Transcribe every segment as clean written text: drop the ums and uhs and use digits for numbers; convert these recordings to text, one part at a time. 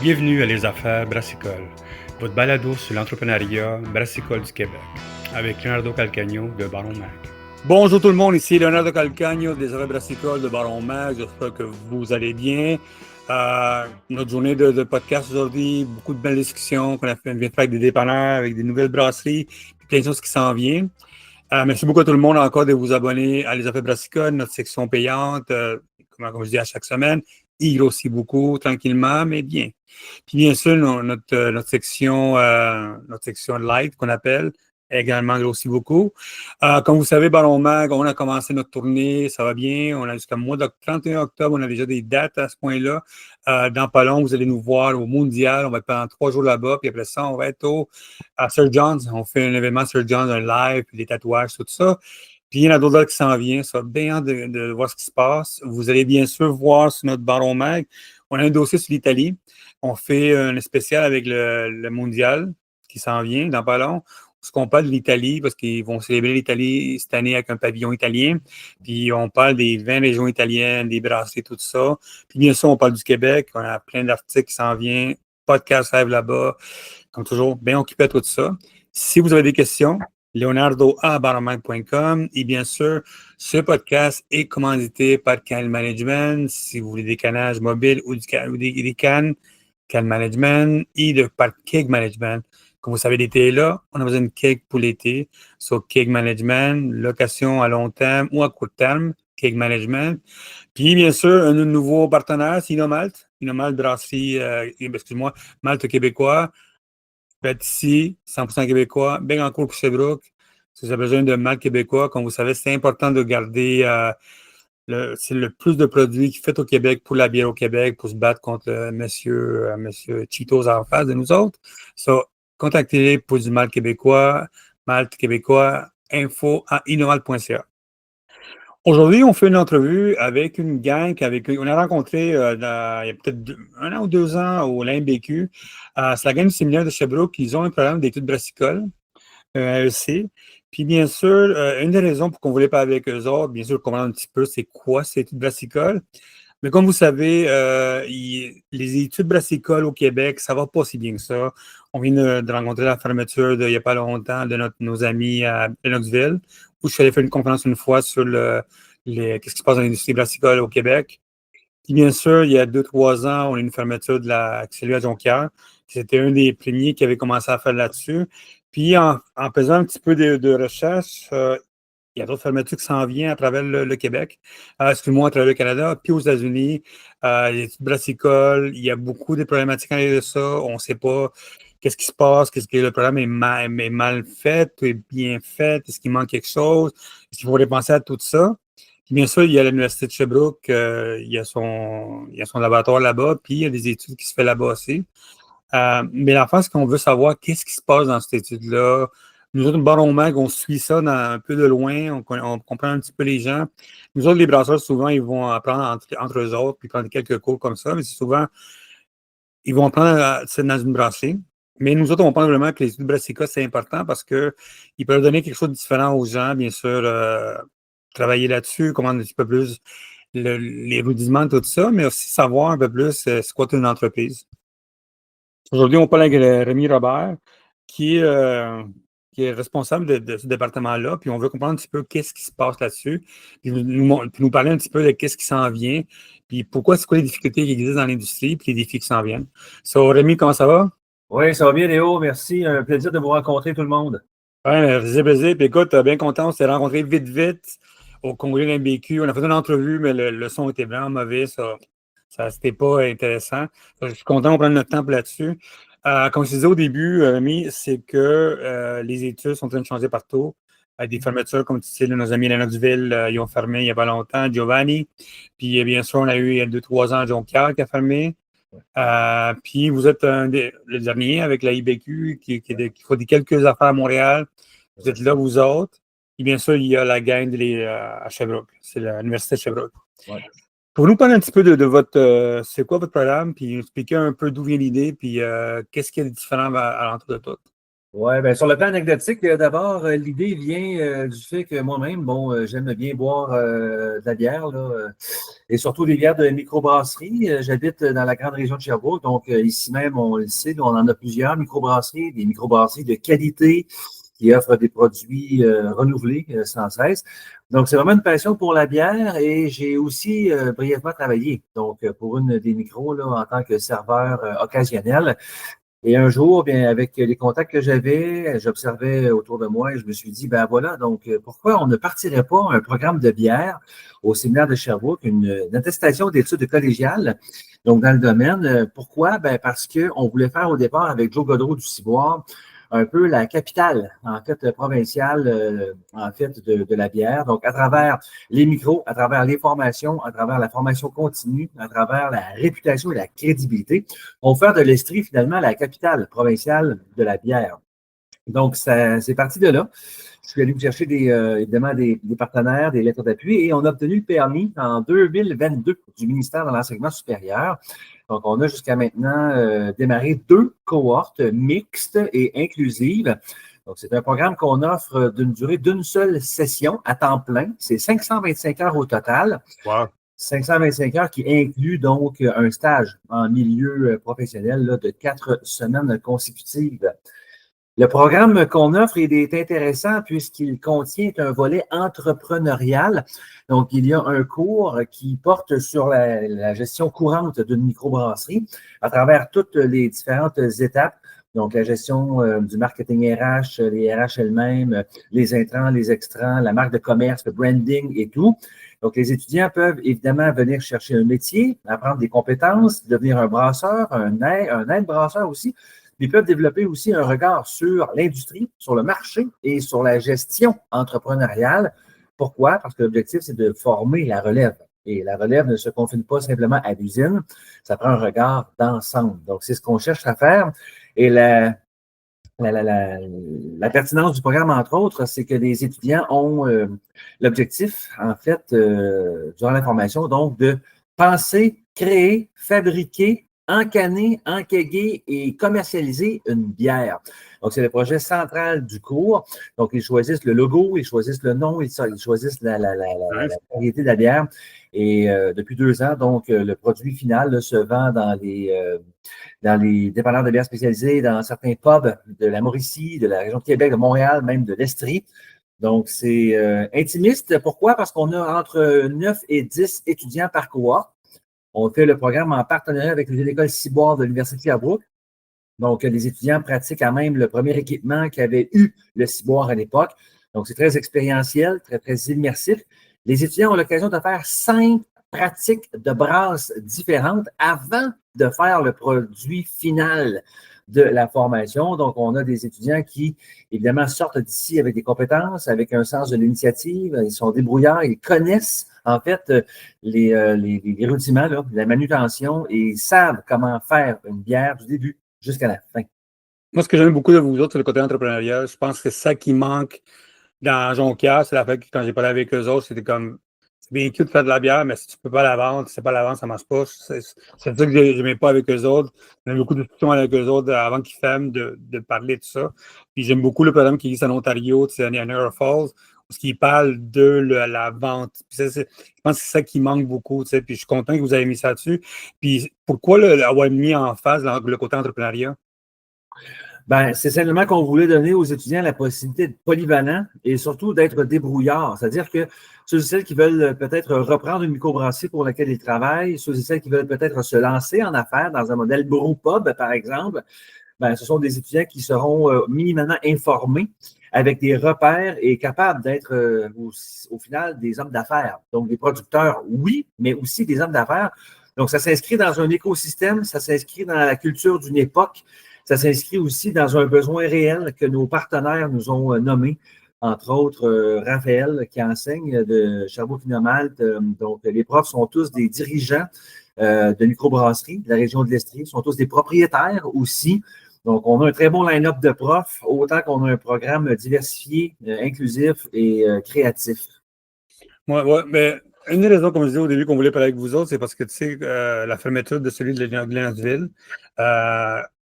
Bienvenue à Les Affaires Brassicole, votre balado sur l'entrepreneuriat brassicole du Québec, avec Leonardo Calcagno de Baron Mag. Bonjour tout le monde, ici Leonardo Calcagno des Affaires Brassicole de Baron Mag. J'espère que vous allez bien. Notre journée de podcast aujourd'hui, beaucoup de belles discussions qu'on a fait, vient de faire avec des dépanneurs, avec des nouvelles brasseries, puis plein de choses qui s'en viennent. Merci beaucoup à tout le monde encore de vous abonner à Les Affaires Brassicole, notre section payante, comme je dis à chaque semaine. Il grossit beaucoup, tranquillement, mais bien. Puis bien sûr, notre section live qu'on appelle également grossit beaucoup. Comme vous savez, Ballon Mag, on a commencé notre tournée, ça va bien. On a jusqu'au mois de 31 octobre, on a déjà des dates à ce point-là. Dans pas long, vous allez nous voir au Mondial. On va être pendant 3 jours là-bas. Puis après ça, on va être à Sir John's. On fait un événement Sir John's, un live, puis des tatouages, tout ça. Puis il y en a d'autres qui s'en viennent. Ça va bien hâte de voir ce qui se passe. Vous allez bien sûr voir sur notre Baron Mag, on a un dossier sur l'Italie. On fait un spécial avec le Mondial qui s'en vient dans pas long. Parce qu'on parle de l'Italie, parce qu'ils vont célébrer l'Italie cette année avec un pavillon italien. Puis on parle des 20 régions italiennes, des brasseries, tout ça. Puis bien sûr, on parle du Québec. On a plein d'articles qui s'en viennent. Podcast live là-bas. Comme toujours, bien occupé à tout ça. Si vous avez des questions, leonardo@baronmag.com. Et bien sûr, ce podcast est commandité par Can Management. Si vous voulez des cannages mobiles ou des cannes, Can Management et par Keg Management. Comme vous savez, l'été est là, on a besoin de keg pour l'été. So, Keg Management, location à long terme ou à court terme, Keg Management. Puis, bien sûr, un nouveau partenaire, c'est Inomalt. Inomalt Brasserie, excuse-moi, Malte québécois. Fait ici, 100% québécois, bien en cours pour Sherbrooke. Si vous avez besoin de malt québécois, comme vous savez, c'est important de garder c'est le plus de produits qui fait au Québec pour la bière au Québec, pour se battre contre monsieur Cheetos en face de nous autres. So, contactez-les pour du malt québécois, info à innoval.ca. Aujourd'hui, on fait une entrevue avec une gang on a rencontré il y a peut-être 1 an ou 2 ans au LMBQ. C'est la gang du séminaire de Sherbrooke. Ils ont un programme d'études brassicoles, AEC. Puis bien sûr, une des raisons pour qu'on voulait parler avec eux autres, bien sûr, comprendre un petit peu c'est quoi ces études brassicoles. Mais comme vous savez, les études brassicoles au Québec, ça va pas si bien que ça. On vient de rencontrer la fermeture il n'y a pas longtemps de nos amis à Lennoxville, où je suis allé faire une conférence une fois sur qu'est-ce qui se passe dans l'industrie brassicole au Québec. Puis bien sûr, il y a 2-3 ans, on a eu une fermeture de la cellule à Jonquière. C'était un des premiers qui avait commencé à faire là-dessus. Puis en faisant un petit peu de recherche, il y a d'autres fermetures qui s'en viennent à travers le Québec, excuse-moi, à travers le Canada, puis aux États-Unis. Les études brassicoles, il y a beaucoup de problématiques en de ça. On ne sait pas qu'est-ce qui se passe, qu'est-ce que le programme est mal fait, est bien fait, est-ce qu'il manque quelque chose, est-ce qu'il faudrait penser à tout ça. Puis bien sûr, il y a l'Université de Sherbrooke, il y a son laboratoire là-bas, puis il y a des études qui se font là-bas aussi. Mais la fin, c'est qu'on veut savoir qu'est-ce qui se passe dans cette étude-là. Nous autres, Baron Mag, on suit ça un peu de loin, on comprend un petit peu les gens. Nous autres, les brasseurs, souvent, ils vont apprendre entre eux autres, puis prendre quelques cours comme ça, mais c'est souvent, ils vont apprendre dans une brasserie. Mais nous autres, on pense vraiment que les études brassicales, c'est important parce qu'ils peuvent donner quelque chose de différent aux gens, bien sûr, travailler là-dessus, comprendre un petit peu plus les rudiments, tout ça, mais aussi savoir un peu plus c'est quoi une entreprise. Aujourd'hui, on parle avec Rémi Robert, qui est, euh, qui est responsable de ce département-là, puis on veut comprendre un petit peu qu'est-ce qui se passe là-dessus, puis puis nous parler un petit peu de qu'est-ce qui s'en vient, puis c'est quoi les difficultés qui existent dans l'industrie, puis les défis qui s'en viennent. So, Rémi, comment ça va? Oui, ça va bien, Léo. Merci. Un plaisir de vous rencontrer, tout le monde. Ouais, plaisir. Puis écoute, bien content, on s'est rencontrés vite au congrès de l'MBQ. On a fait une entrevue, mais le son était vraiment mauvais, c'était pas intéressant. Je suis content qu'on prenne notre temps là-dessus. Comme je disais au début, Rémi, c'est que les études sont en train de changer partout. Des fermetures, comme tu sais, là, nos amis à Lennoxville, ils ont fermé il n'y a pas longtemps, Giovanni. Puis bien sûr, on a eu il y a 2-3 ans Jonquière qui a fermé. Puis vous êtes le dernier avec la IBQ qui fait des quelques affaires à Montréal. Vous êtes là, vous autres. Et bien sûr, il y a la gang à Sherbrooke. C'est l'Université de Sherbrooke. Ouais. Pour nous parler un petit peu de votre, c'est quoi votre programme, puis expliquer un peu d'où vient l'idée, puis qu'est-ce qui est différent à l'entour de tout. Ouais, ben sur le plan anecdotique, d'abord, l'idée vient du fait que moi-même, bon, j'aime bien boire de la bière, là, et surtout des bières de microbrasserie. J'habite dans la grande région de Sherbrooke, donc ici même, on le sait, on en a plusieurs microbrasseries, des microbrasseries de qualité qui offrent des produits renouvelés sans cesse. Donc, c'est vraiment une passion pour la bière et j'ai aussi brièvement travaillé, donc pour une des micros là, en tant que serveur occasionnel. Et un jour, bien, avec les contacts que j'avais, j'observais autour de moi et je me suis dit, ben voilà, donc pourquoi on ne partirait pas un programme de bière au séminaire de Sherbrooke, une attestation d'études collégiales, donc dans le domaine. Pourquoi? Ben parce qu'on voulait faire au départ avec Joe Godreau du Ciboire un peu la capitale, en fait, provinciale, en fait, de la bière. Donc, à travers les micros, à travers les formations, à travers la formation continue, à travers la réputation et la crédibilité, on fait de l'Estrie finalement la capitale provinciale de la bière. Donc, c'est parti de là. Je suis allé me chercher évidemment des partenaires, des lettres d'appui et on a obtenu le permis en 2022 du ministère de l'Enseignement supérieur. Donc, on a jusqu'à maintenant démarré 2 cohortes mixtes et inclusives. Donc, c'est un programme qu'on offre d'une durée d'une seule session à temps plein. C'est 525 heures au total. Wow. 525 heures qui inclut donc un stage en milieu professionnel là, de 4 semaines consécutives. Le programme qu'on offre est intéressant puisqu'il contient un volet entrepreneurial. Donc, il y a un cours qui porte sur la gestion courante d'une microbrasserie à travers toutes les différentes étapes. Donc, la gestion du marketing RH, les RH elles-mêmes, les intrants, les extrants, la marque de commerce, le branding et tout. Donc, les étudiants peuvent évidemment venir chercher un métier, apprendre des compétences, devenir un brasseur, un aide-brasseur aussi. Ils peuvent développer aussi un regard sur l'industrie, sur le marché et sur la gestion entrepreneuriale. Pourquoi? Parce que l'objectif, c'est de former la relève. Et la relève ne se confine pas simplement à l'usine, ça prend un regard d'ensemble. Donc, c'est ce qu'on cherche à faire. Et la pertinence du programme, entre autres, c'est que les étudiants ont l'objectif, en fait, durant la formation, donc de penser, créer, fabriquer, encanner, enquéguer et commercialiser une bière. Donc, c'est le projet central du cours. Donc, ils choisissent le logo, ils choisissent le nom, ils choisissent la variété de la bière. Et depuis 2 ans, donc, le produit final là, se vend dans les dépanneurs de bières spécialisés, dans certains pubs de la Mauricie, de la région de Québec, de Montréal, même de l'Estrie. Donc, c'est intimiste. Pourquoi? Parce qu'on a entre 9 et 10 étudiants par cohorte. On fait le programme en partenariat avec l'école Ciboire de l'Université de Sherbrooke. Donc, les étudiants pratiquent à même le premier équipement qu'avait eu le Ciboire à l'époque. Donc, c'est très expérientiel, très, très immersif. Les étudiants ont l'occasion de faire 5 pratiques de brasse différentes avant de faire le produit final de la formation. Donc, on a des étudiants qui, évidemment, sortent d'ici avec des compétences, avec un sens de l'initiative. Ils sont débrouillards, ils connaissent, en fait, les rudiments, là, la manutention et ils savent comment faire une bière du début jusqu'à la fin. Moi, ce que j'aime beaucoup de vous autres, c'est le côté entrepreneurial. Je pense que c'est ça qui manque dans Jonquière. C'est la fait que quand j'ai parlé avec eux autres, c'était comme, c'est bien cute de faire de la bière, mais si tu peux pas la vendre, si c'est pas la vendre, ça marche pas. C'est ça que j'aimais pas avec eux autres. J'aime beaucoup de discussions avec eux autres avant qu'ils ferment de parler de ça. Puis j'aime beaucoup le programme qui existe en Ontario, c'est Niagara Falls, où ils parlent de la vente. Puis je pense que c'est ça qui manque beaucoup. Puis je suis content que vous avez mis ça dessus. Puis pourquoi l'avoir mis en face le côté entrepreneuriat? Ben, c'est simplement qu'on voulait donner aux étudiants la possibilité d'être polyvalents et surtout d'être débrouillards. C'est-à-dire que ceux et celles qui veulent peut-être reprendre une microbrasserie pour laquelle ils travaillent, ceux et celles qui veulent peut-être se lancer en affaires dans un modèle brewpub, par exemple, ben, ce sont des étudiants qui seront minimalement informés avec des repères et capables d'être au final des hommes d'affaires. Donc, des producteurs, oui, mais aussi des hommes d'affaires. Donc, ça s'inscrit dans un écosystème, ça s'inscrit dans la culture d'une époque, ça s'inscrit aussi dans un besoin réel que nos partenaires nous ont nommé, entre autres Raphaël qui enseigne de Sherbrooke-Malte. Donc, les profs sont tous des dirigeants de microbrasserie de la région de l'Estrie, sont tous des propriétaires aussi. Donc, on a un très bon line-up de profs, autant qu'on a un programme diversifié, inclusif et créatif. Ouais, mais une des raisons, comme je disais au début, qu'on voulait parler avec vous autres, c'est parce que, tu sais, la fermeture de celui de Glenansville,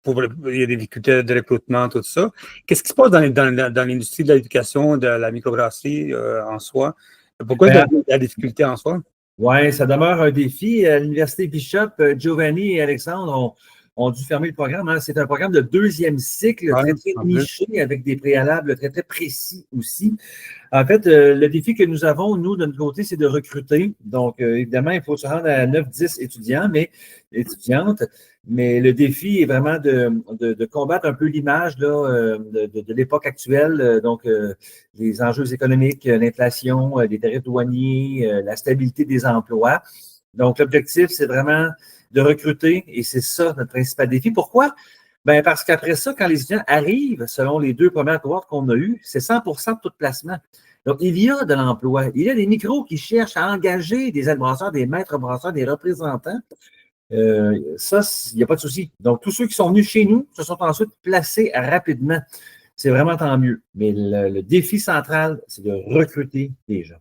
il y a des difficultés de recrutement, tout ça. Qu'est-ce qui se passe dans l'industrie de l'éducation, de la microbrasserie en soi? Pourquoi Ben, la difficulté en soi? Oui, ça demeure un défi. À l'Université Bishop, Giovanni et Alexandre ont dû fermer le programme, hein. C'est un programme de deuxième cycle, Ouais, très, très en plus. niché, avec des préalables très, très précis aussi. En fait, le défi que nous avons, nous, de notre côté, c'est de recruter. Donc, évidemment, il faut se rendre à 9-10 étudiantes, mais le défi est vraiment de combattre un peu l'image là, de l'époque actuelle. Les enjeux économiques, l'inflation, les tarifs douaniers, la stabilité des emplois. Donc, l'objectif, c'est vraiment de recruter et c'est ça notre principal défi. Pourquoi? Ben parce qu'après ça, quand les étudiants arrivent, selon les 2 premières cohortes qu'on a eues, c'est 100% de tout placement. Donc, il y a de l'emploi. Il y a des micros qui cherchent à engager des aides-brasseurs, des maîtres brasseurs, des représentants. Ça, il n'y a pas de souci. Donc, tous ceux qui sont venus chez nous se sont ensuite placés rapidement. C'est vraiment tant mieux. Mais le défi central, c'est de recruter des gens.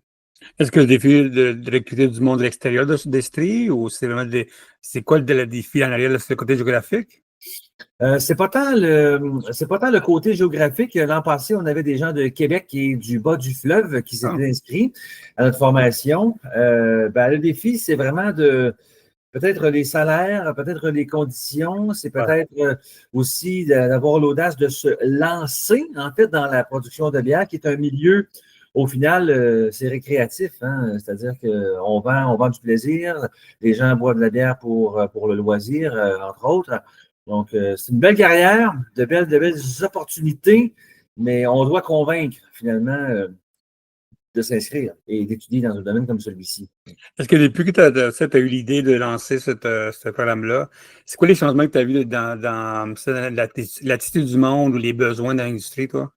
Est-ce que le défi de recruter du monde de l'extérieur de l'industrie ou c'est vraiment c'est quoi le défi en arrière de ce côté géographique? C'est pas tant le côté géographique. L'an passé, on avait des gens de Québec et du bas du fleuve qui s'étaient inscrits à notre formation. Le défi, c'est vraiment peut-être les salaires, peut-être les conditions, c'est peut-être aussi d'avoir l'audace de se lancer, en fait, dans la production de bière, qui est un milieu, au final, c'est récréatif, hein? C'est-à-dire qu'on vend du plaisir, les gens boivent de la bière pour le loisir, entre autres. Donc, c'est une belle carrière, de belles opportunités, mais on doit convaincre, finalement, de s'inscrire et d'étudier dans un domaine comme celui-ci. Est-ce que depuis que tu as eu l'idée de lancer ce programme-là, c'est quoi les changements que tu as vus dans l'attitude du monde ou les besoins de l'industrie, toi?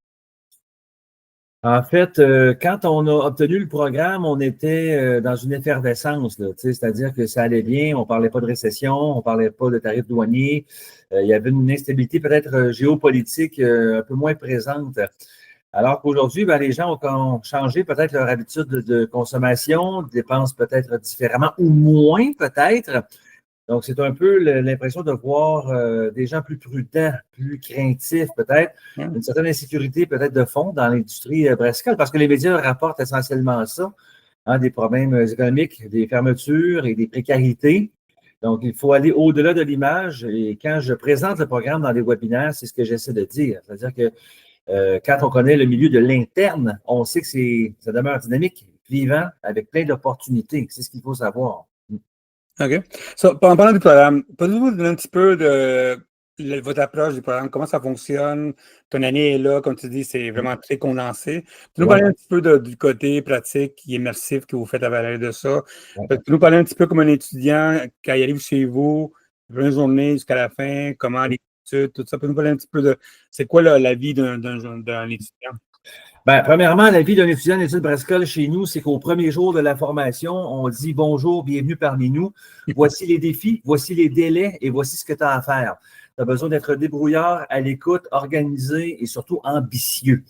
En fait, quand on a obtenu le programme, on était dans une effervescence, là, c'est-à-dire que ça allait bien, on ne parlait pas de récession, on ne parlait pas de tarifs douaniers, il y avait une instabilité peut-être géopolitique un peu moins présente. Alors qu'aujourd'hui, les gens ont changé peut-être leur habitude de consommation, dépensent peut-être différemment ou moins peut-être. Donc, c'est un peu l'impression de voir des gens plus prudents, plus craintifs peut-être, une certaine insécurité peut-être de fond dans l'industrie brassicole, parce que les médias rapportent essentiellement ça, hein, des problèmes économiques, des fermetures et des précarités. Donc, il faut aller au-delà de l'image. Et quand je présente le programme dans les webinaires, c'est ce que j'essaie de dire. C'est-à-dire que quand on connaît le milieu de l'interne, on sait que ça demeure dynamique, vivant, avec plein d'opportunités. C'est ce qu'il faut savoir. OK. En parlant du programme, pouvez-vous nous donner un petit peu de votre approche du programme, comment ça fonctionne? Ton année est là, comme tu dis, c'est vraiment très condensé. Tu nous Ouais. parler un petit peu du côté pratique, immersif que vous faites à valeur de ça. Ouais. Tu nous parler un petit peu comme un étudiant, quand il arrive chez vous, une journée jusqu'à la fin, comment l'étude, tout ça. Peux nous parler un petit peu de c'est quoi la vie d'un étudiant? Premièrement, la vie d'un étudiant en études brassicoles chez nous, c'est qu'au premier jour de la formation, on dit bonjour, bienvenue parmi nous. Voici les défis, voici les délais et voici ce que tu as à faire. Tu as besoin d'être débrouillard, à l'écoute, organisé et surtout ambitieux.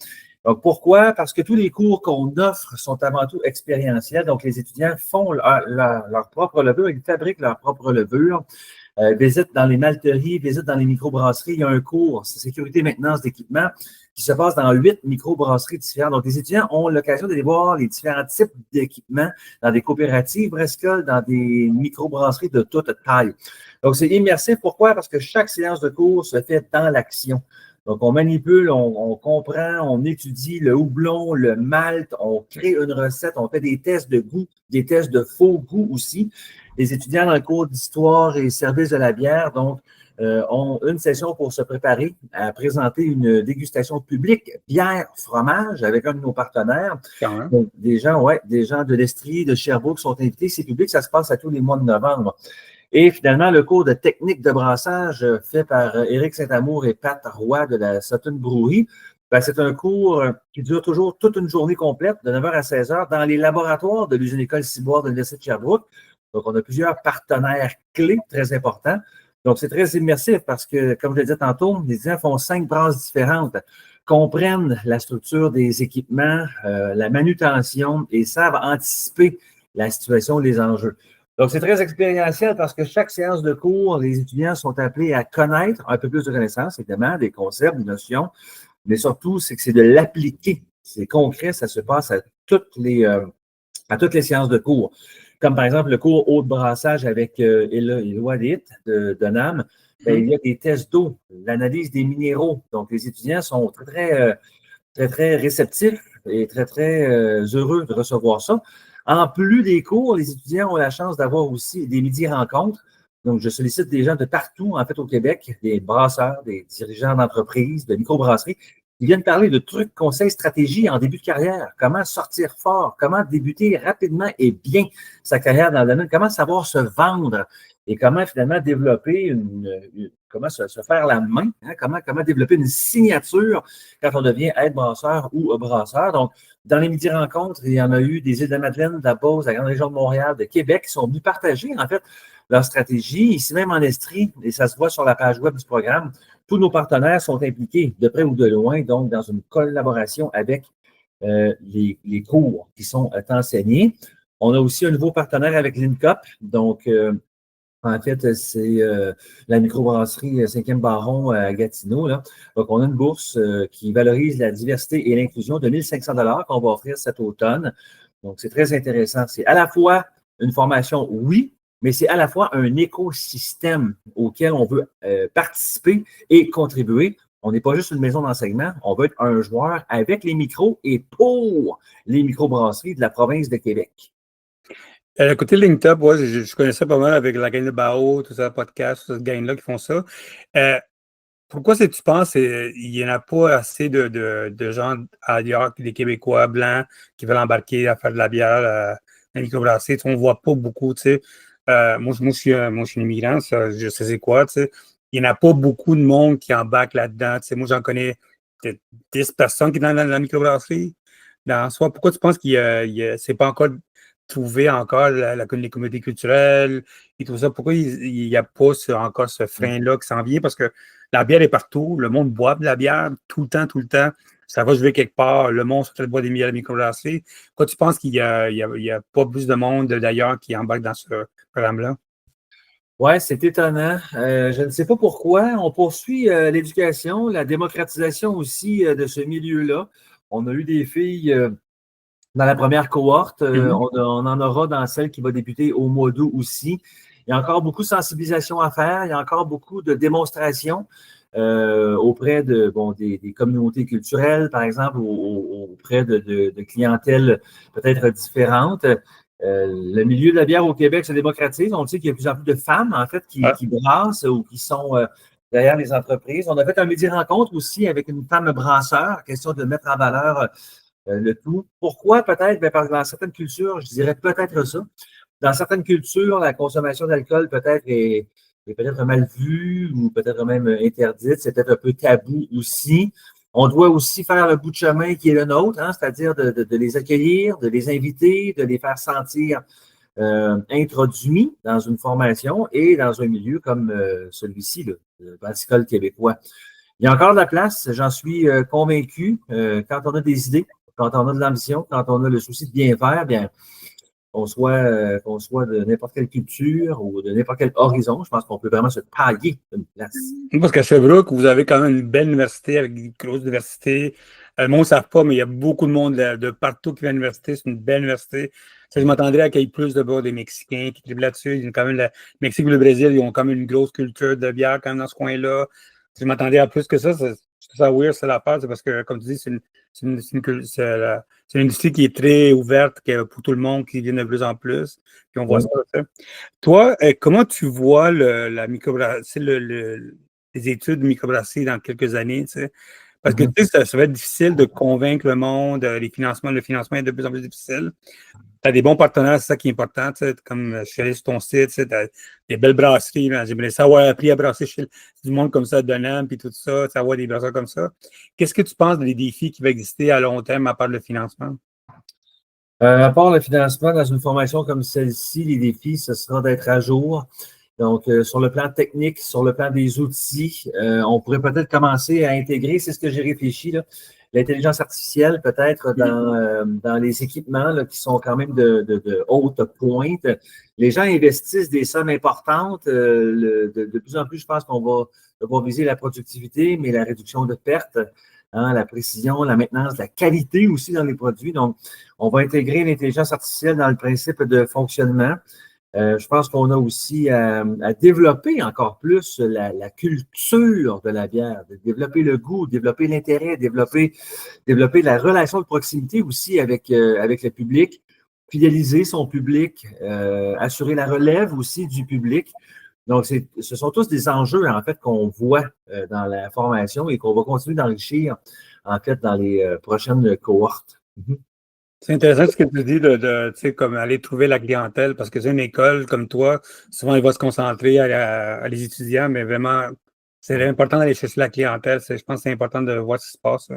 Donc, pourquoi? Parce que tous les cours qu'on offre sont avant tout expérientiels. Donc, les étudiants font leur propre levure, ils fabriquent leur propre levure. Visitent dans les malteries, visitent dans les microbrasseries. Il y a un cours, c'est sécurité maintenance d'équipement, qui se passe dans 8 microbrasseries différentes. Donc, les étudiants ont l'occasion d'aller voir les différents types d'équipements dans des coopératives brassicoles, dans des microbrasseries de toute taille. Donc, c'est immersif. Pourquoi? Parce que chaque séance de cours se fait dans l'action. Donc, on manipule, on comprend, on étudie le houblon, le malt, on crée une recette, on fait des tests de goût, des tests de faux goût aussi. Les étudiants dans le cours d'histoire et service de la bière, donc, ont une session pour se préparer à présenter une dégustation publique bière-fromage avec un de nos partenaires. Donc, des gens de l'Estrie, de Sherbrooke sont invités. C'est public, ça se passe à tous les mois de novembre. Et finalement, le cours de technique de brassage fait par Éric Saint-Amour et Pat Roy de la Sutton Brewery, c'est un cours qui dure toujours toute une journée complète, de 9h à 16h, dans les laboratoires de l'usine école Ciboire de l'Université de Sherbrooke. Donc, on a plusieurs partenaires clés très importants. Donc, c'est très immersif parce que, comme je l'ai dit tantôt, les étudiants font 5 brasses différentes, comprennent la structure des équipements, la manutention et savent anticiper la situation, les enjeux. Donc, c'est très expérientiel parce que chaque séance de cours, les étudiants sont appelés à connaître un peu plus de connaissances, évidemment, des concepts, des notions, mais surtout, c'est que c'est de l'appliquer. C'est concret, ça se passe à toutes les séances de cours. Comme par exemple le cours haut de brassage avec Éloi de NAM, ben, il y a des tests d'eau, l'analyse des minéraux. Donc, les étudiants sont très réceptifs et très heureux de recevoir ça. En plus des cours, les étudiants ont la chance d'avoir aussi des midi-rencontres. Donc, je sollicite des gens de partout, en fait, au Québec, des brasseurs, des dirigeants d'entreprises, de microbrasseries, qui viennent parler de trucs, conseils, stratégies en début de carrière. Comment sortir fort, comment débuter rapidement et bien sa carrière dans le domaine, comment savoir se vendre et comment finalement développer comment se faire la main, hein, comment développer une signature quand on devient aide-brasseur ou brasseur. Donc, dans les midi-rencontres, il y en a eu des Îles-de-Madeleine, de la Beauce, de la grande région de Montréal, de Québec, qui sont venus partager, en fait, leur stratégie, ici même en Estrie, et ça se voit sur la page web du programme. Tous nos partenaires sont impliqués, de près ou de loin, donc dans une collaboration avec les cours qui sont enseignés. On a aussi un nouveau partenaire avec l'INCOP, donc en fait, c'est la microbrasserie 5e Baron à Gatineau. Là. Donc, on a une bourse qui valorise la diversité et l'inclusion de 1 500 $ qu'on va offrir cet automne. Donc, c'est très intéressant. C'est à la fois une formation, oui, mais c'est à la fois un écosystème auquel on veut participer et contribuer. On n'est pas juste une maison d'enseignement, on veut être un joueur avec les micros et pour les microbrasseries de la province de Québec. Côté LinkedIn, ouais, je connaissais pas mal avec la gang de Bao, tout ça, podcast, cette gang-là qui font ça. Pourquoi tu penses qu'il n'y en a pas assez de gens ailleurs, des Québécois blancs qui veulent embarquer à faire de la bière dans la microbrasserie? On ne voit pas beaucoup, tu sais. Moi, je suis un immigrant, ça, je sais c'est quoi, tu sais. Il n'y en a pas beaucoup de monde qui embarque là-dedans. Tu sais, moi, j'en connais peut-être 10 personnes qui sont dans la microbrasserie. Dans soi, pourquoi tu penses c'est pas encore trouvé encore les communautés culturelles et tout ça? Pourquoi il n'y a pas encore ce frein-là qui s'en vient? Parce que la bière est partout, le monde boit de la bière tout le temps, tout le temps. Ça va jouer quelque part, le monde se boit des bières à la microbrasserie. Pourquoi tu penses qu'il n'y a pas plus de monde d'ailleurs qui embarque dans ce programme-là? Oui, c'est étonnant. Je ne sais pas pourquoi. On poursuit l'éducation, la démocratisation aussi de ce milieu-là. On a eu des filles dans la première cohorte. On en aura dans celle qui va débuter au mois d'août aussi. Il y a encore beaucoup de sensibilisation à faire. Il y a encore beaucoup de démonstrations auprès des communautés culturelles, par exemple, auprès de clientèles peut-être différentes. Le milieu de la bière au Québec se démocratise. On sait qu'il y a de plus en plus de femmes, en fait, qui brassent ou qui sont derrière les entreprises. On a fait un midi-rencontre aussi avec une femme brasseur, question de mettre en valeur le tout. Pourquoi peut-être? Parce que dans certaines cultures, je dirais peut-être ça. Dans certaines cultures, la consommation d'alcool peut-être est peut-être mal vue ou peut-être même interdite. C'est peut-être un peu tabou aussi. On doit aussi faire le bout de chemin qui est le nôtre, hein, c'est-à-dire de les accueillir, de les inviter, de les faire sentir introduits dans une formation et dans un milieu comme celui-ci, le brassicole québécois. Il y a encore de la place, j'en suis convaincu. Quand on a des idées, quand on a de l'ambition, quand on a le souci de bien faire, bien, qu'on soit de n'importe quelle culture ou de n'importe quel horizon, je pense qu'on peut vraiment se tailler une place. Parce qu'à Sherbrooke, vous avez quand même une belle université avec une grosse diversité. Le monde ne savent pas, mais il y a beaucoup de monde de partout qui vient à l'université. C'est une belle université. Ça, je m'attendrais à qu'il y ait plus de des Mexicains qui triment là-dessus. Ils ont quand même le Mexique et le Brésil, ils ont quand même une grosse culture de bière quand même dans ce coin-là. Si je m'attendais à plus que ça, c'est weird, c'est l'affaire. C'est parce que, comme tu dis, c'est une industrie qui est très ouverte pour tout le monde, qui vient de plus en plus. Puis on voit ça. Toi, comment tu vois la microbrasserie, les études de microbrasserie dans quelques années, tu sais? Parce que tu sais, ça va être difficile de convaincre le monde, le financement est de plus en plus difficile. Tu as des bons partenaires, c'est ça qui est important, tu sais, comme je suis allé sur ton site, tu as des belles brasseries, j'aimerais savoir appris à brasser chez du monde comme ça, Donham, puis tout ça, avoir des brasseurs comme ça. Qu'est-ce que tu penses des défis qui vont exister à long terme à part le financement? À part le financement, dans une formation comme celle-ci, les défis, ce sera d'être à jour Donc, sur le plan technique, sur le plan des outils, on pourrait peut-être commencer à intégrer, c'est ce que j'ai réfléchi, là, l'intelligence artificielle peut-être dans les équipements là, qui sont quand même de haute pointe. Les gens investissent des sommes importantes. De plus en plus, je pense qu'on va devoir viser la productivité, mais la réduction de pertes, hein, la précision, la maintenance, la qualité aussi dans les produits. Donc, on va intégrer l'intelligence artificielle dans le principe de fonctionnement. Je pense qu'on a aussi à développer encore plus la culture de la bière, de développer le goût, développer l'intérêt, développer la relation de proximité aussi avec le public, fidéliser son public, assurer la relève aussi du public. Donc, ce sont tous des enjeux, en fait, qu'on voit dans la formation et qu'on va continuer d'enrichir, en fait, dans les prochaines cohortes. Mm-hmm. C'est intéressant ce que tu dis tu sais, comme aller trouver la clientèle, parce que c'est une école comme toi, souvent, il va se concentrer à les étudiants, mais vraiment, c'est important d'aller chercher la clientèle. Je pense que c'est important de voir ce qui se passe.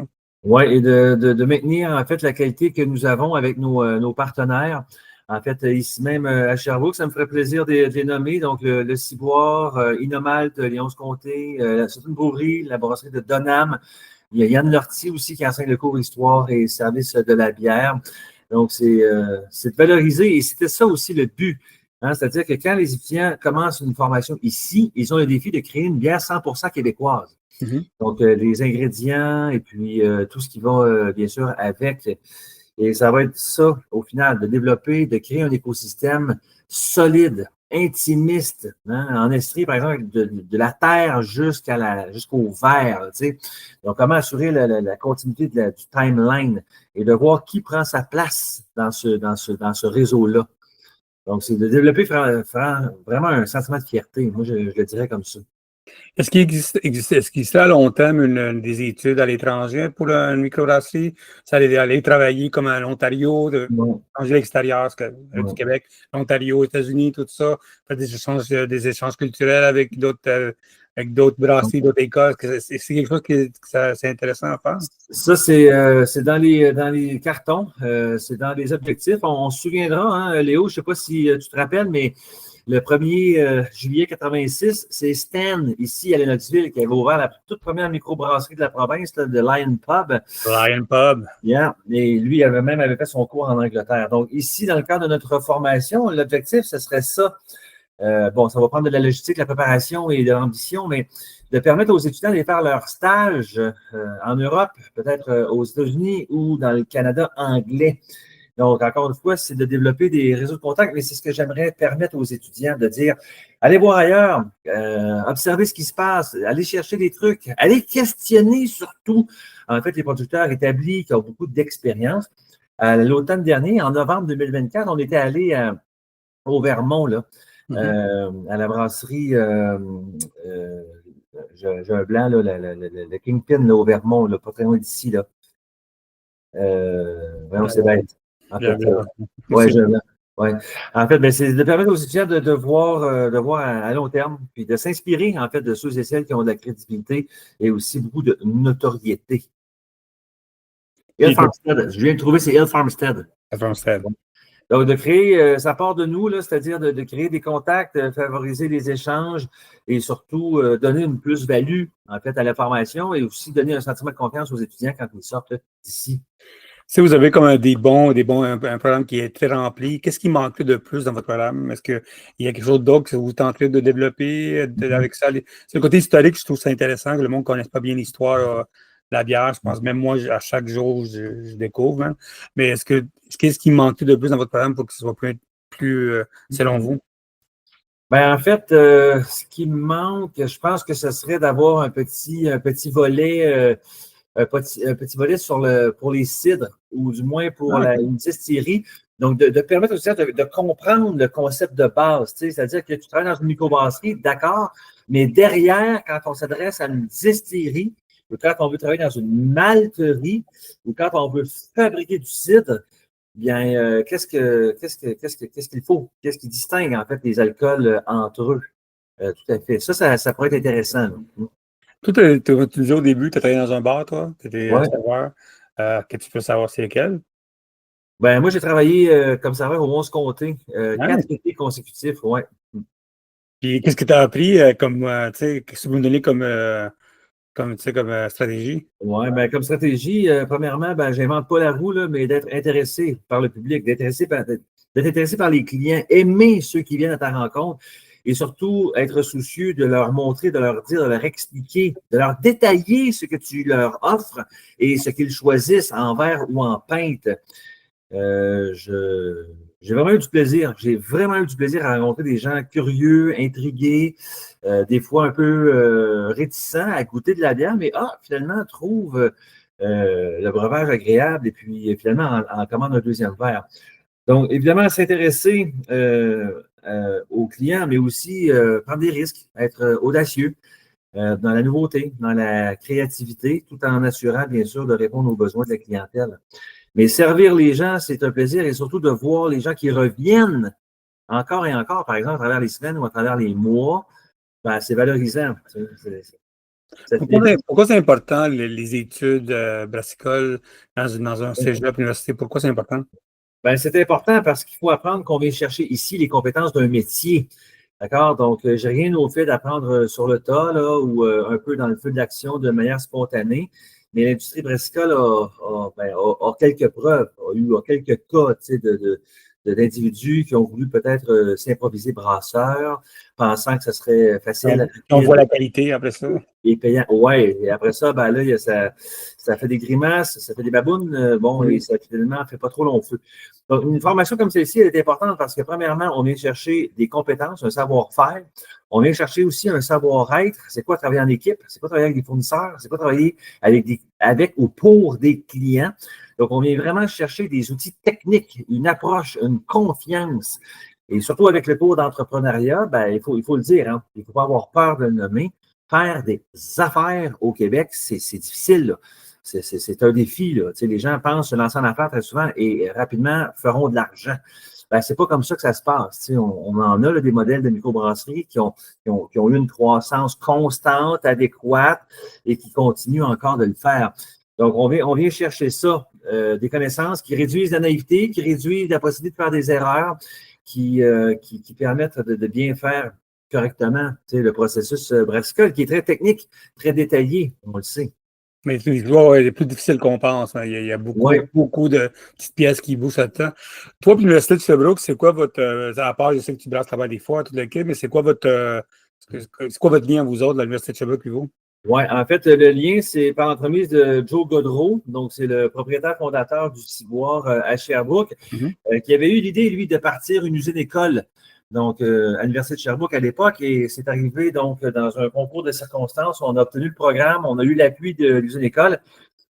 Oui, et de maintenir, en fait, la qualité que nous avons avec nos partenaires. En fait, ici même à Sherbrooke, ça me ferait plaisir de les nommer. Donc, le Ciboire, Inomalt, Léonce-Comté, c'est une brewerie, la brasserie de Donham. Il y a Yann Lortie aussi qui enseigne le cours Histoire et service de la bière. Donc, c'est de valoriser. Et c'était ça aussi le but. Hein? C'est-à-dire que quand les étudiants commencent une formation ici, ils ont le défi de créer une bière 100% québécoise. Mm-hmm. Donc, les ingrédients et puis tout ce qui va, bien sûr, avec. Et ça va être ça, au final, de développer, de créer un écosystème solide, intimiste, hein, en Estrie, par exemple, de la terre jusqu'au verre. Tu sais. Donc, comment assurer la continuité du timeline et de voir qui prend sa place dans ce réseau-là. Donc, c'est de développer vraiment un sentiment de fierté. Moi, je le dirais comme ça. Est-ce qu'il existe à long terme des études à l'étranger pour une microbrasserie? Ça aller travailler comme à l'Ontario, changer l'extérieur du Québec, l'Ontario, États-Unis, tout ça, faire des échanges culturels avec d'autres brasseries, d'autres écoles. C'est quelque chose c'est intéressant à faire? Ça, c'est dans les cartons, c'est dans les objectifs. On se souviendra, hein, Léo, je ne sais pas si tu te rappelles, mais le 1er juillet 86, c'est Stan, ici à Lennoxville, qui avait ouvert la toute première microbrasserie de la province, là, de Lion Pub. Lion Pub. Yeah. Et lui, avait fait son cours en Angleterre. Donc, ici, dans le cadre de notre formation, l'objectif, ce serait ça. Bon, ça va prendre de la logistique, de la préparation et de l'ambition, mais de permettre aux étudiants de faire leur stage en Europe, peut-être aux États-Unis ou dans le Canada anglais. Donc, encore une fois, c'est de développer des réseaux de contacts, mais c'est ce que j'aimerais permettre aux étudiants de dire, allez voir ailleurs, observez ce qui se passe, allez chercher des trucs, allez questionner surtout, en fait, les producteurs établis qui ont beaucoup d'expérience. L'automne dernier, en novembre 2024, on était allé au Vermont, là, à la brasserie, j'ai un blanc, là, le Kingpin, là, au Vermont, là, pas très loin d'ici, là. Vraiment, c'est bête. En fait, ouais. En fait, ben, c'est de permettre aux étudiants de voir à long terme, puis de s'inspirer, en fait, de ceux et celles qui ont de la crédibilité et aussi beaucoup de notoriété. Hill Farmstead, je viens de trouver, c'est Hill Farmstead. Donc, de créer, ça part de nous, là, c'est-à-dire de créer des contacts, favoriser les échanges et surtout donner une plus-value, en fait, à la formation et aussi donner un sentiment de confiance aux étudiants quand ils sortent d'ici. Si vous avez comme un programme qui est très rempli, qu'est-ce qui manque de plus dans votre programme? Est-ce qu'il y a quelque chose d'autre que vous tentez de développer avec ça? C'est le côté historique, je trouve ça intéressant, que le monde ne connaisse pas bien l'histoire de la bière. Je pense, même moi, à chaque jour, je découvre. Hein. Mais qu'est-ce qui manque de plus dans votre programme pour que ce soit plus selon vous? Ben, en fait, ce qui me manque, je pense que ce serait d'avoir un petit volet. Un petit volet pour les cidres, ou du moins pour une distillerie. Donc, de permettre aussi de comprendre le concept de base. C'est-à-dire que tu travailles dans une microbrasserie, d'accord, mais derrière, quand on s'adresse à une distillerie, ou quand on veut travailler dans une malterie, ou quand on veut fabriquer du cidre, bien, qu'est-ce qu'il faut? Qu'est-ce qui distingue, en fait, les alcools entre eux? Tout à fait. Ça pourrait être intéressant. Là. Toi, tu disais au début, tu as travaillé dans un bar, toi? Tu étais serveur. Que tu peux savoir c'est lequel? Ben, moi, j'ai travaillé comme serveur au Mons-Comté, 4 étés consécutifs, ouais. Puis qu'est-ce que tu as appris tu sais, qu'est-ce que vous me donnez comme stratégie? Oui, ben, comme stratégie, premièrement, ben, j'invente pas la roue, là, mais d'être intéressé par le public, d'être intéressé par les clients, aimer ceux qui viennent à ta rencontre et surtout être soucieux de leur montrer, de leur dire, de leur expliquer, de leur détailler ce que tu leur offres et ce qu'ils choisissent en verre ou en pinte. J'ai vraiment eu du plaisir. J'ai vraiment eu du plaisir à rencontrer des gens curieux, intrigués, des fois un peu réticents à goûter de la bière, mais finalement, trouvent le breuvage agréable et puis finalement en commande un deuxième verre. Donc, évidemment, s'intéresser aux clients, mais aussi prendre des risques, être audacieux dans la nouveauté, dans la créativité, tout en assurant, bien sûr, de répondre aux besoins de la clientèle. Mais servir les gens, c'est un plaisir et surtout de voir les gens qui reviennent encore et encore, par exemple, à travers les semaines ou à travers les mois, ben, c'est valorisant. Ça fait Pourquoi c'est important les études brassicoles dans un cégep, université? Pourquoi c'est important? ben, c'est important parce qu'il faut apprendre qu'on vient chercher ici les compétences d'un métier. D'accord? Donc, j'ai rien au fait d'apprendre sur le tas là, ou un peu dans le feu de l'action de manière spontanée. Mais l'industrie brassicole a quelques preuves, a quelques cas d'individus qui ont voulu peut-être s'improviser brasseurs, pensant que ce serait facile, On rapide voit la qualité après ça. et payant. Ouais, et après ça, ben là, ça fait des grimaces, ça fait des babounes, et ça finalement fait pas trop long feu. Donc, une formation comme celle-ci, elle est importante parce que, premièrement, on vient chercher des compétences, un savoir-faire. On vient chercher aussi un savoir-être. C'est quoi travailler en équipe? C'est quoi travailler avec des fournisseurs? C'est quoi travailler avec ou pour des clients? Donc, on vient vraiment chercher des outils techniques, une approche, une confiance. Et surtout avec le cours d'entrepreneuriat, ben, il faut le dire, hein, il ne faut pas avoir peur de le nommer. Faire des affaires au Québec, c'est difficile, là. C'est un défi, là. Tu sais, les gens pensent se lancer en affaires très souvent et rapidement feront de l'argent. Ben, c'est pas comme ça que ça se passe. Tu sais, on en a là, des modèles de microbrasserie qui ont eu une croissance constante, adéquate et qui continuent encore de le faire. Donc, on vient chercher ça, des connaissances qui réduisent la naïveté, qui réduisent la possibilité de faire des erreurs, qui permettent de bien faire correctement le processus brassicole, qui est très technique, très détaillé, on le sait. Mais l'histoire est plus difficile qu'on pense. Hein. Il y a Ouais. beaucoup de petites pièces qui bougent là-dedans. Toi, puis l'Université de Sherbrooke, c'est quoi votre. À part, je sais que tu brasses là-bas des fois, tout le kit, mais c'est quoi c'est quoi votre lien, vous autres, de l'Université de Sherbrooke, puis vous? Oui, en fait, le lien, c'est par l'entremise de Joe Godreau, donc c'est le propriétaire fondateur du Ciboire à Sherbrooke, qui avait eu l'idée, lui, de partir une usine-école, donc à l'Université de Sherbrooke à l'époque, et c'est arrivé donc dans un concours de circonstances, on a obtenu le programme, on a eu l'appui de l'usine-école.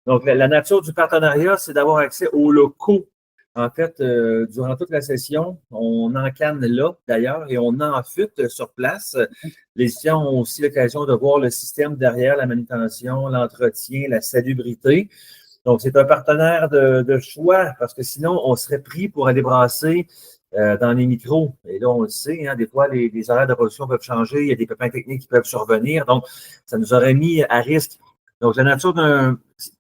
Donc, la nature du partenariat, c'est d'avoir accès aux locaux. En fait, durant toute la session, on encanne là, d'ailleurs, et on enfute sur place. Les étudiants ont aussi l'occasion de voir le système derrière la manutention, l'entretien, la salubrité. Donc, c'est un partenaire de choix parce que sinon, on serait pris pour aller brasser dans les micros. Et là, on le sait, hein, des fois, les horaires de production peuvent changer, il y a des pépins techniques qui peuvent survenir. Donc, ça nous aurait mis à risque. Donc, la nature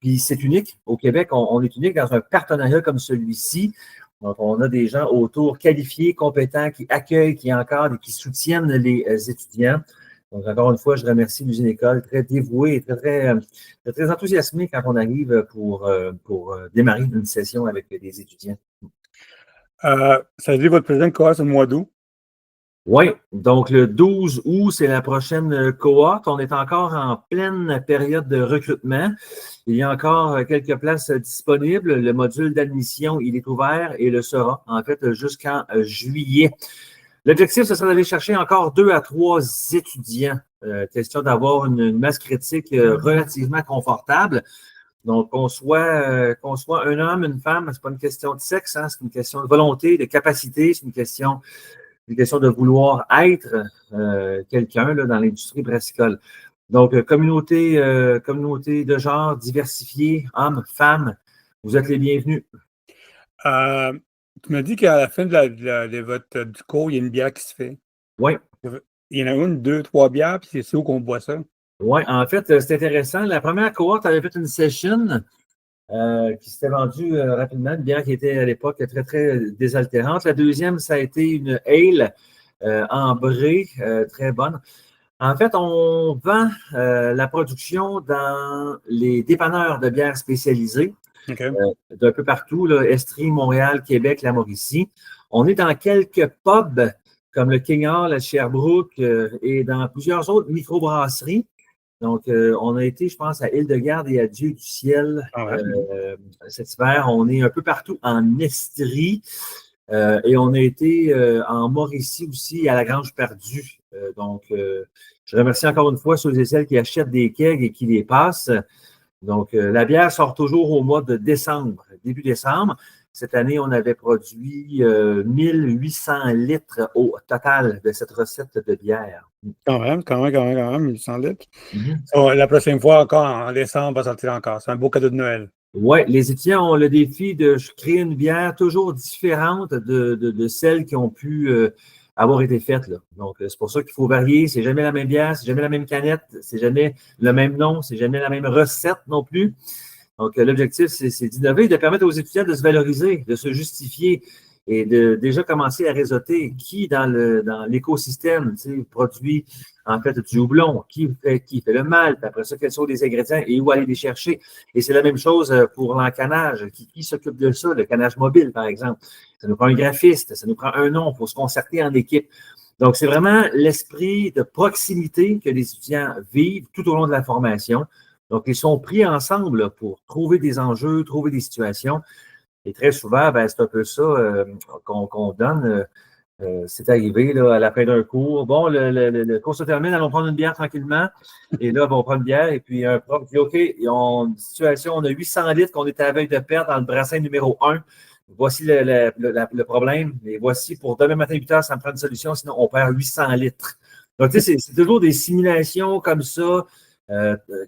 puis c'est unique. Au Québec, on est unique dans un partenariat comme celui-ci. Donc, on a des gens autour qualifiés, compétents, qui accueillent, qui encadrent et qui soutiennent les étudiants. Donc, encore une fois, je remercie l'usine école, très dévouée et très enthousiasmée quand on arrive pour démarrer une session avec des étudiants. Ça veut dire que votre président commence au mois d'août. Oui, donc le 12 août, c'est la prochaine cohorte. On est encore en pleine période de recrutement. Il y a encore quelques places disponibles. Le module d'admission, il est ouvert et le sera, en fait, jusqu'en juillet. L'objectif, ce serait d'aller chercher encore 2 à 3 étudiants. Question d'avoir une masse critique relativement confortable. Donc, qu'on soit un homme, une femme, c'est pas une question de sexe, hein, c'est une question de volonté, de capacité, c'est une question de vouloir être quelqu'un là, dans l'industrie brassicole. Donc, communauté de genre diversifiée, hommes, femmes, vous êtes les bienvenus. Tu m'as dit qu'à la fin du cours, il y a une bière qui se fait. Oui. Il y en a une, deux, trois bières, puis c'est où qu'on boit ça? Oui, en fait, c'est intéressant. La première cohorte avait fait une session qui s'était vendue rapidement, une bière qui était à l'époque très, très désaltérante. La deuxième, ça a été une ale ambrée, très bonne. En fait, on vend la production dans les dépanneurs de bières spécialisés OK. d'un peu partout, là, Estrie, Montréal, Québec, la Mauricie. On est dans quelques pubs comme le King Hall à Sherbrooke et dans plusieurs autres microbrasseries. Donc, on a été, je pense, à Île-de-Garde et à Dieu du ciel Ah ouais. cet hiver. On est un peu partout en Estrie et on a été en Mauricie aussi, à la Grange Perdue. Donc, je remercie encore une fois ceux et celles qui achètent des kegs et qui les passent. Donc, la bière sort toujours au mois de décembre, début décembre. Cette année, on avait produit 1800 litres au total de cette recette de bière. Quand même, 800 litres. Mhm. Oh, la prochaine fois, encore en décembre, va sortir encore. C'est un beau cadeau de Noël. Oui, les étudiants ont le défi de créer une bière toujours différente de celles qui ont pu avoir été faites, là. Donc, c'est pour ça qu'il faut varier. C'est jamais la même bière, c'est jamais la même canette, c'est jamais le même nom, c'est jamais la même recette non plus. Donc, l'objectif, c'est d'innover et de permettre aux étudiants de se valoriser, de se justifier et de déjà commencer à réseauter qui dans l'écosystème produit en fait du houblon, qui fait le malt, après ça, quels sont les ingrédients et où aller les chercher. Et c'est la même chose pour l'encanage. Qui s'occupe de ça? Le canage mobile, par exemple. Ça nous prend un graphiste, ça nous prend un nom, il faut se concerter en équipe. Donc, c'est vraiment l'esprit de proximité que les étudiants vivent tout au long de la formation. Donc, ils sont pris ensemble là, pour trouver des enjeux, trouver des situations. Et très souvent, ben, c'est un peu ça qu'on donne. C'est arrivé là, à la fin d'un cours. Bon, le cours se termine, allons prendre une bière tranquillement. Et là, on prend une bière. Et puis, un prof dit OK, une situation, on a 800 litres qu'on était à la veille de perdre dans le brassin numéro 1. Voici le problème. Et voici, pour demain matin, 8 heures, ça me prend une solution, sinon on perd 800 litres. Donc, tu sais, c'est toujours des simulations comme ça.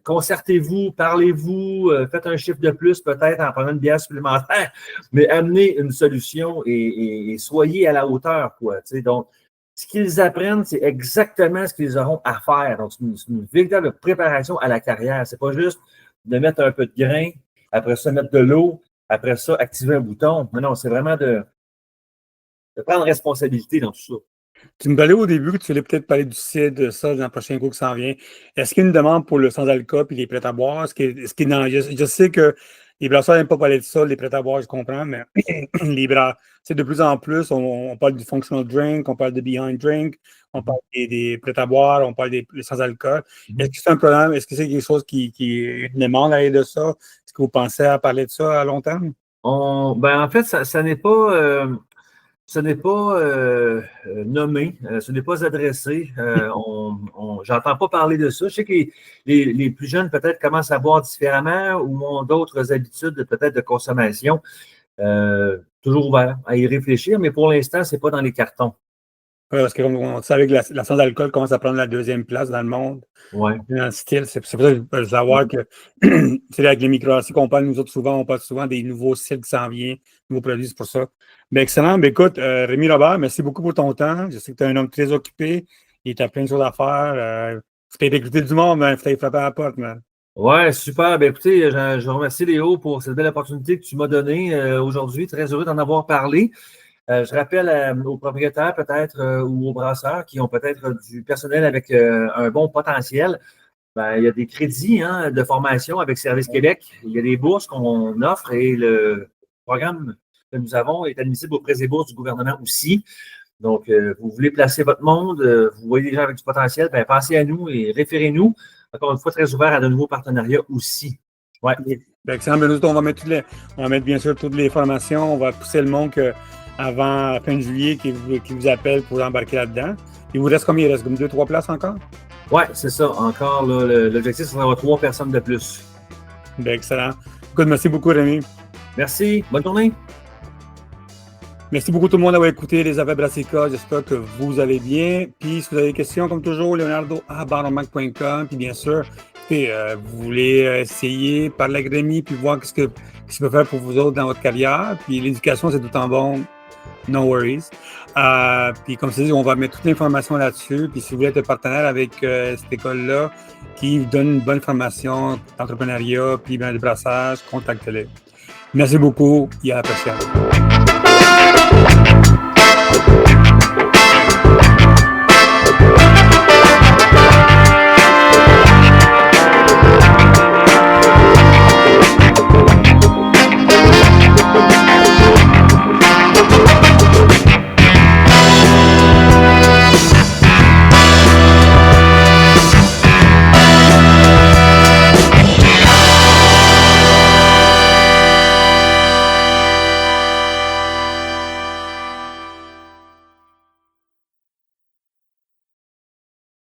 Concertez-vous, parlez-vous, faites un chiffre de plus peut-être en prenant une bière supplémentaire, mais amenez une solution et soyez à la hauteur, quoi. Tu sais. Donc, ce qu'ils apprennent, c'est exactement ce qu'ils auront à faire. Donc, c'est une véritable préparation à la carrière. C'est pas juste de mettre un peu de grain, après ça, mettre de l'eau, après ça, activer un bouton. Non, c'est vraiment de prendre responsabilité dans tout ça. Tu me parlais au début que tu voulais peut-être parler du cidre, de ça, dans le prochain cours qui s'en vient. Est-ce qu'il y a une demande pour le sans-alcool et les prêts à boire? Je sais que les brasseurs n'aiment pas parler de ça, les prêts à boire, je comprends, mais c'est de plus en plus, on parle du functional drink, on parle de behind drink, on parle des prêts à boire, on parle des sans-alcool. Est-ce que c'est un problème? Est-ce que c'est quelque chose qui est une demande à de ça? Est-ce que vous pensez à parler de ça à long terme? En fait, ça n'est pas. Ce n'est pas nommé, ce n'est pas adressé. J'entends pas parler de ça. Je sais que les plus jeunes peut-être commencent à boire différemment ou ont d'autres habitudes peut-être de consommation. Toujours ouvert à y réfléchir, mais pour l'instant, c'est pas dans les cartons. Oui, parce que comme on savait que la sans-alcool commence à prendre la deuxième place dans le monde. Ouais. Dans le style, c'est pour ça que je veux savoir que c'est avec les microbrasseries qu'on parle, nous autres souvent, on parle souvent des nouveaux styles qui s'en viennent, nouveaux produits, c'est pour ça. Mais excellent. Mais écoute, Rémi Robert, merci beaucoup pour ton temps. Je sais que tu es un homme très occupé. Tu as plein de choses à faire. Faut peut-être écouter du monde, mais faut peut-être frapper à la porte, man. Ouais, super. Ben, écoutez, je remercie Léo pour cette belle opportunité que tu m'as donnée aujourd'hui. Très heureux d'en avoir parlé. Je rappelle aux propriétaires peut-être ou aux brasseurs qui ont peut-être du personnel avec un bon potentiel. Ben, il y a des crédits de formation avec Service Québec. Il y a des bourses qu'on offre et le programme que nous avons est admissible aux prêts et bourses du gouvernement aussi. Donc, vous voulez placer votre monde, vous voyez des gens avec du potentiel, ben, pensez à nous et référez-nous. Encore une fois, très ouvert à de nouveaux partenariats aussi. Ouais. Ben, excellent. Ben, nous autres, on va mettre bien sûr toutes les formations. On va pousser le monde avant la fin de juillet qui vous appelle pour embarquer là-dedans. Il vous reste combien? Il reste comme 2-3 places encore? Oui, c'est ça. Encore, l'objectif, c'est d'avoir 3 personnes de plus. Ben, excellent. Écoute, merci beaucoup, Rémi. Merci. Bonne journée. Merci beaucoup tout le monde d'avoir écouté les Affaires Brassica. J'espère que vous allez bien. Puis, si vous avez des questions, comme toujours, leonardo@baronmac.com. Puis, bien sûr, vous voulez essayer, parler avec Rémi, puis voir ce qu'il peut faire pour vous autres dans votre carrière. Puis, l'éducation, c'est tout en bon. No worries. Puis, comme je dis, on va mettre toute l'information là-dessus. Puis, si vous voulez être partenaire avec cette école-là, qui vous donne une bonne formation d'entrepreneuriat, puis de brassage, contactez-les. Merci beaucoup et à la prochaine.